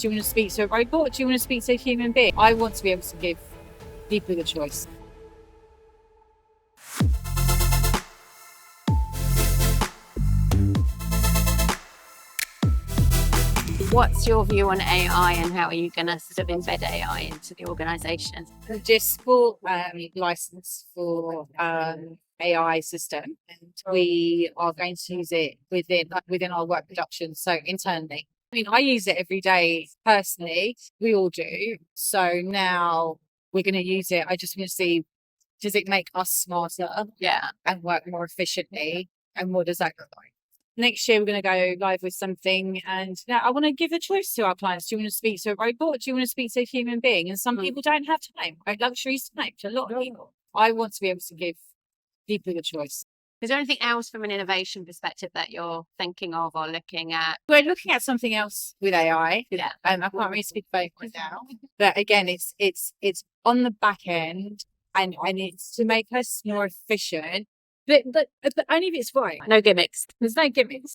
Do you want to speak to a robot? Do you want to speak to a human being? I want to be able to give people the choice. What's your view on AI and how are you going to sort of embed AI into the organisation? Just for license for AI system, and we are going to use it within our work production, so internally. I mean, I use it every day personally. We all do. So now we're going to use it. I just want to see, does it make us smarter and work more efficiently? And what does that look like? Next year, we're going to go live with something, and now I want to give a choice to our clients. Do you want to speak to a robot? Do you want to speak to a human being? And some people don't have time, right? Luxury's time to a lot of people. I want to be able to give people the choice. Is there anything else from an innovation perspective that you're thinking of or looking at? We're looking at something else with AI. Yeah. I can't really speak about it right now. But again, it's on the back end, and it's to make us more efficient. But only if it's right. No gimmicks. There's no gimmicks.